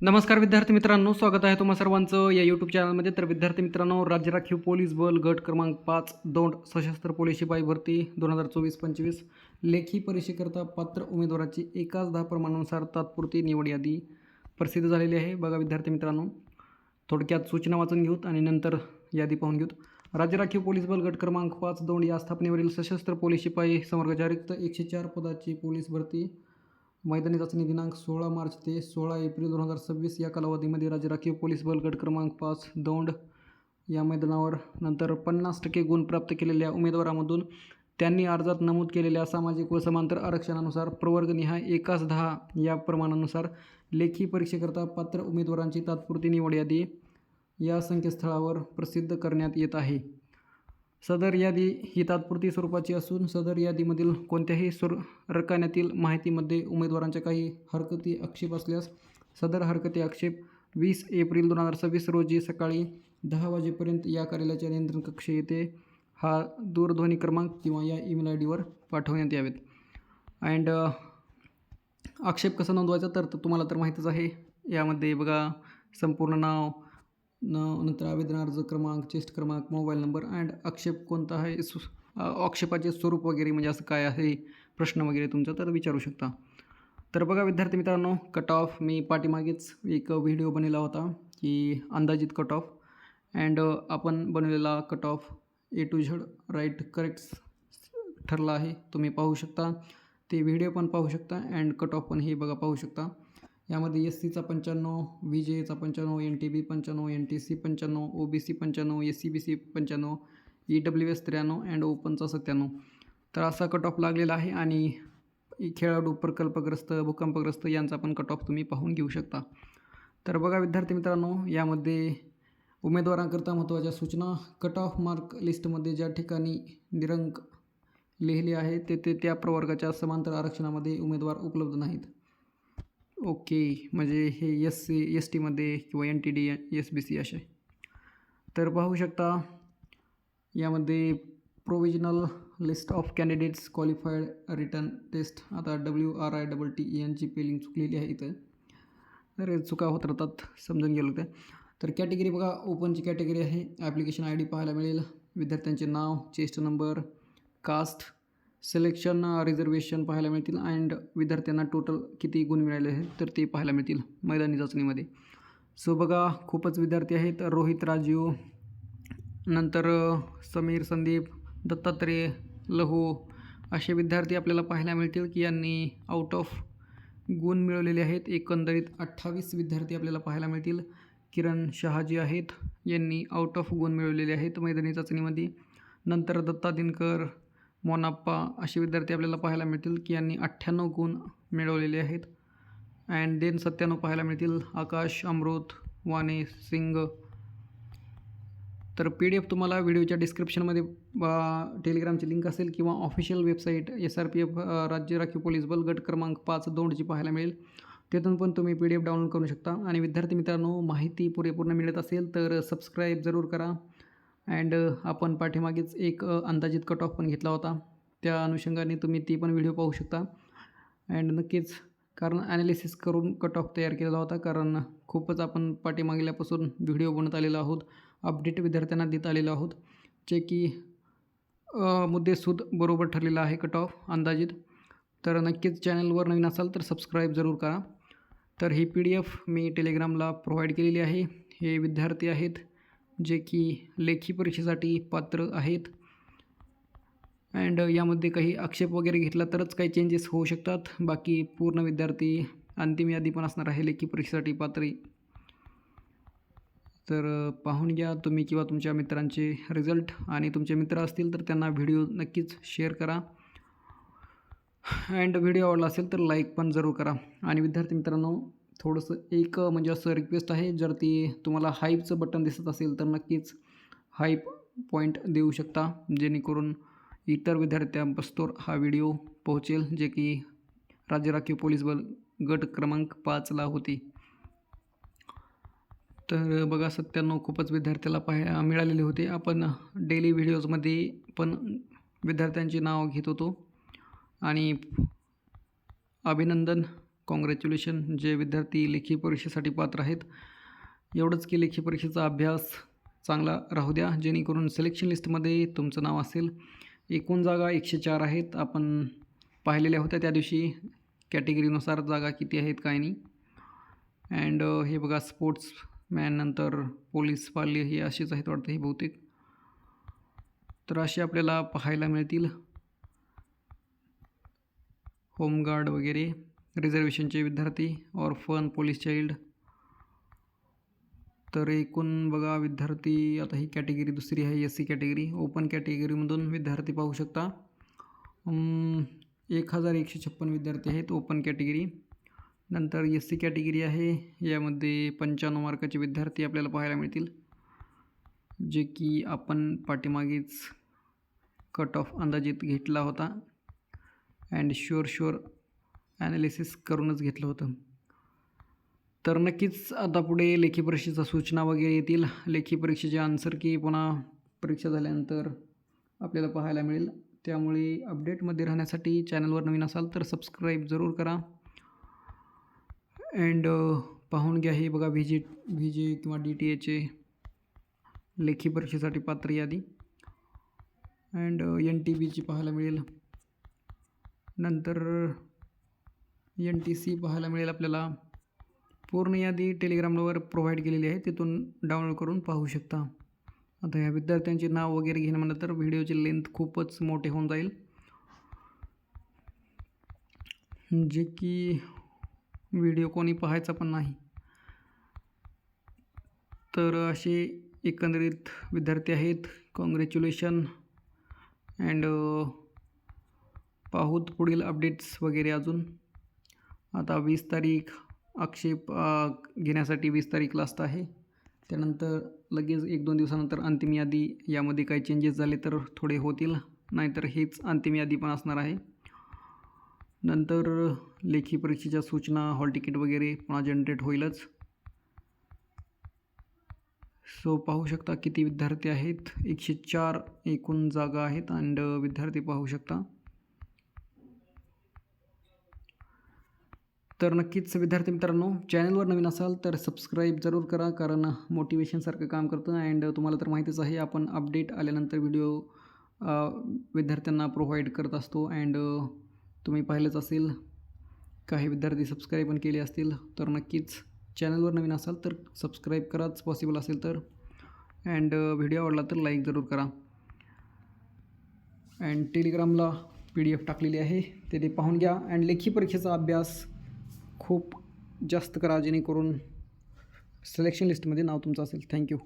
नमस्कार विद्यार्थी मित्रांनो, स्वागत आहे तुम्हा सर्वांचं या यूट्यूब चॅनलमध्ये. तर विद्यार्थी मित्रांनो, राज्य राखीव पोलीस बल गट क्रमांक 5 दौंड सशस्त्र पोलीस शिपाई भरती 2024-25 लेखी परीक्षेकरता पात्र उमेदवाराची एकाच 10 प्रमाणानुसार तात्पुरती निवड यादी प्रसिद्ध झालेली आहे. बघा विद्यार्थी मित्रांनो, थोडक्यात सूचना वाचून घेऊत आणि नंतर यादी पाहून घेऊत. राज्य राखीव पोलीस बल गट क्रमांक 5 दौंड या स्थापनेवरील सशस्त्र पोलीस शिपाई संवर्गाच्या रिक्त 104 पदाची पोलीस भरती मैदानी चाचणी दिनांक 16 मार्च ते 16 एप्रिल 2026 या कालावधीमध्ये राज्य राखीव पोलीस बल गट क्रमांक 5 दौंड या मैदानावर नंतर 50% गुण प्राप्त केलेल्या उमेदवारामधून त्यांनी अर्जात नमूद केलेल्या सामाजिक व समांतर आरक्षणानुसार प्रवर्गनिहाय एकास 10 या प्रमाणानुसार लेखी परीक्षेकरता पात्र उमेदवारांची तात्पुरती निवड यादी या संकेतस्थळावर प्रसिद्ध करण्यात येत आहे. सदर यादी ही तात्पुरती स्वरूपाची असून सदर यादीमधील कोणत्याही रकान्यातील माहितीमध्ये उमेदवारांच्या काही हरकती आक्षेप असल्यास सदर हरकती आक्षेप 20 एप्रिल 2026 रोजी सकाळी 10 वाजेपर्यंत या कार्यालयाच्या नियंत्रण कक्ष येथे हा दूरध्वनी क्रमांक किंवा या ईमेल आय डीवर पाठवण्यात यावेत. अँड आक्षेप कसा नोंदवायचा तर तुम्हाला तर माहीतच आहे. यामध्ये बघा संपूर्ण नाव, नंतर आवेदन अर्ज क्रमांक, चेस्ट क्रमांक, मोबाईल नंबर अँड आक्षेप कोणता आहे, आक्षेपाचे स्वरूप वगैरे म्हणजे असं काय आहे, प्रश्न वगैरे तुमचा तर विचारू शकता. तर बघा विद्यार्थी मित्रांनो, कट ऑफ मी पाठीमागेच एक व्हिडिओ बनवला होता की अंदाजित कट ऑफ अँड आपण बनवलेला cut off A to Z right correct ठरला आहे. तुम्ही पाहू शकता, ते व्हिडिओ पण पाहू शकता अँड कट ऑफ पण हे बघा पाहू शकता. यामध्ये SCचा 95, VJचा 95, NTB 95, NTC 95, OBC 95, SCBC 95, EWS 93 and ओपनचा 97. तर असा कट ऑफ लागलेला आहे आणि खेळाडू, प्रकल्पग्रस्त, भूकंपग्रस्त यांचा पण कट ऑफ तुम्ही पाहून घेऊ शकता. तर बघा विद्यार्थी मित्रांनो, यामध्ये उमेदवारांकरता महत्त्वाच्या सूचना. कट ऑफ मार्क लिस्टमध्ये ज्या ठिकाणी निरंक लिहिले आहे तेथे त्या प्रवर्गाच्या समांतर आरक्षणामध्ये उमेदवार उपलब्ध नाहीत. ओके, म्हणजे हे SC STमध्ये किंवा NTD SBC असे. तर पाहू शकता यामध्ये provisional list of candidates qualified written test. आता WRITTE स्पेलिंग चुकलेली आहे इथं, तर चुका होत राहतात, समजून गेलो ते. तर कॅटेगरी बघा, ओपनची कॅटेगरी आहे. ॲप्लिकेशन ID पाहायला मिळेल, विद्यार्थ्यांचे नाव, chest number, caste, selection, reservation पाहायला मिळतील अँड विद्यार्थ्यांना टोटल किती गुण मिळाले आहेत तर ते पाहायला मिळतील मैदानी चाचणीमध्ये. सो बघा खूपच विद्यार्थी आहेत. रोहित राजीव, नंतर समीर संदीप, दत्तात्रेय लहू असे विद्यार्थी आपल्याला पाहायला मिळतील की यांनी आउट ऑफ गुण मिळवलेले आहेत. एकंदरीत 28 विद्यार्थी आपल्याला पाहायला मिळतील. किरण शहाजी आहेत, यांनी आउट ऑफ गुण मिळवलेले आहेत मैदानी चाचणीमध्ये. नंतर दत्ता दिनकर, मोनाप्पा असे विद्यार्थी आपल्याला पाहायला मिळतील की यांनी 98 गुण मिळवलेले आहेत. अँड देन 97 पाहायला मिळतील आकाश, अमृत, वाणे, सिंग. तर PDF तुम्हाला व्हिडिओच्या डिस्क्रिप्शनमध्ये टेलिग्रामची लिंक असेल किंवा ऑफिशियल वेबसाईट SRPF राज्य राखीव पोलीस बल गट क्रमांक 5 दौंडची पाहायला मिळेल. तिथून पण तुम्ही PDF डाउनलोड करू शकता. आणि विद्यार्थी मित्रांनो, माहिती पुरेपूर्ण मिळत असेल तर सबस्क्राईब जरूर करा. अँड आपण पाठीमागेच एक अंदाजित कट ऑफ पण घेतला होता, त्या अनुषंगाने तुम्ही ती पण व्हिडिओ पाहू शकता. अँड नक्कीच, कारण ॲनालिसिस करून कट ऑफ तयार केलेला होता, कारण खूपच आपण पाठीमागल्यापासून व्हिडिओ बनत आलेलो आहोत, अपडेट विद्यार्थ्यांना देत आलेलो आहोत, जे की मुद्देसूद बरोबर ठरलेला आहे कट ऑफ अंदाजित. तर नक्कीच चॅनलवर नवीन असाल तर सबस्क्राईब जरूर करा. तर ही PDF मी टेलिग्रामला प्रोव्हाइड केलेली आहे. हे विद्यार्थी आहेत जे की लेखी परीक्षेसाठी पात्र आहेत. अँड यामध्ये काही आक्षेप वगैरे घेतला तरच काही चेंजेस होऊ शकतात. बाकी पूर्ण विद्यार्थी, अंतिम यादी पण असणार आहे लेखी परीक्षेसाठी पात्र. तर पाहून घ्या तुम्ही किंवा तुमच्या मित्रांचे रिझल्ट, आणि तुमचे मित्र असतील तर त्यांना व्हिडिओ नक्कीच शेअर करा. अँड व्हिडिओ आवडला असेल तर लाईक पण जरूर करा. आणि विद्यार्थी मित्रांनो, थोडंसं एक म्हणजे असं रिक्वेस्ट आहे, जर ती तुम्हाला हाईपचं बटन दिसत असेल तर नक्कीच हाईप पॉईंट देऊ शकता, जेणेकरून इतर विद्यार्थ्यांपास्तोर हा व्हिडिओ पोहोचेल, जे की राज्य राखीव पोलीस बल गट क्रमांक 5ला होती. तर बघा 97 खूपच विद्यार्थ्याला मिळालेले होते. आपण डेली व्हिडिओजमध्ये पण विद्यार्थ्यांचे नाव घेत होतो आणि अभिनंदन. कॉंग्रॅच्युलेशन जे विद्यार्थी लेखी परीक्षेसाठी पात्र आहेत. एवढंच की लेखी परीक्षेचा अभ्यास चांगला राहू द्या, जेणेकरून सिलेक्शन लिस्टमध्ये तुमचं नाव असेल. एकूण जागा 104 आहेत. आपण पाहिलेल्या होत्या त्या दिवशी कॅटेगरीनुसार जागा किती आहेत काय नाही. अँड हे बघा स्पोर्ट्समॅन, नंतर पोलीस पाल्य हे असेच आहेत वाटतं हे बहुतेक. तर असे आपल्याला पाहायला मिळतील. होमगार्ड वगैरे, रिझर्वेशनचे विद्यार्थी, ऑर्फन, पोलीस चाइल्ड. तर एकूण बघा विद्यार्थी, आता ही कॅटेगरी दुसरी आहे SC कॅटेगरी. ओपन कॅटेगरीमधून विद्यार्थी पाहू शकता 1156 विद्यार्थी आहेत ओपन कॅटेगरी. नंतर SC कॅटेगरी आहे, यामध्ये 95 मार्काचे विद्यार्थी आपल्याला पाहायला मिळतील, जे की आपण पाठीमागेच कट ऑफ अंदाजित घेतला होता अँड शुअर ॲनालिसिस करूनच घेतलं होतं. तर नक्कीच आता पुढे लेखी परीक्षेच्या सूचना वगैरे येतील. लेखी परीक्षेचे आन्सर की पुन्हा परीक्षा झाल्यानंतर आपल्याला पाहायला मिळेल. त्यामुळे अपडेटमध्ये राहण्यासाठी चॅनलवर नवीन असाल तर सबस्क्राईब जरूर करा. अँड पाहून घ्या हे बघा VJ किंवा DTAचे लेखी परीक्षेसाठी पात्र यादी. अँड NTBची पाहायला मिळेल. नंतर NTC पाहायला मिळेल आपल्याला. पूर्ण यादी टेलिग्रामवर प्रोव्हाइड केलेली आहे, तिथून डाउनलोड करून पाहू शकता. आता ह्या विद्यार्थ्यांचे नाव वगैरे घेणं म्हणलं तर व्हिडिओची लेंथ खूपच मोठे होऊन जाईल, जे की व्हिडिओ कोणी पाहायचा पण नाही. तर असे एकंदरीत विद्यार्थी आहेत. कॉंग्रॅच्युलेशन. अँड पाहूत पुढील अपडेट्स वगैरे अजून. आता 20 तारीख आक्षेप घेण्यासाठी 20 तारीख लास्ट आहे. त्यानंतर लगेच 1-2 दिवसानंतर अंतिम यादी. यामध्ये काही चेंजेस झाले तर थोडे होतील, नाहीतर हेच अंतिम यादी पण असणार आहे. नंतर लेखी परीक्षेच्या सूचना, हॉल तिकीट वगैरे पुन्हा जनरेट होईलच. सो पाहू शकता किती विद्यार्थी आहेत. 104 एकूण जागा आहेत अँड विद्यार्थी पाहू शकता. तर नक्कीच विद्यार्थी मित्रांनो, चॅनलवर नवीन असाल तर सबस्क्राईब जरूर करा, कारण मोटिवेशनसारखं काम करतं. अँड तुम्हाला तर माहितीच आहे, आपण अपडेट आल्यानंतर व्हिडिओ विद्यार्थ्यांना प्रोव्हाइड करत असतो. अँड तुम्ही पाहिलंच असेल, काही विद्यार्थी सबस्क्राईब पण केले असतील. तर नक्कीच चॅनलवर नवीन असाल तर सबस्क्राईब कराच पॉसिबल असेल तर. अँड व्हिडिओ आवडला तर लाईक जरूर करा. अँड टेलिग्रामला PDF टाकलेली आहे, ते पाहून घ्या. अँड लेखी परीक्षेचा अभ्यास खूप जास्त करा, जेणेकरून सिलेक्शन लिस्टमध्ये नाव तुमचं असेल. थँक्यू.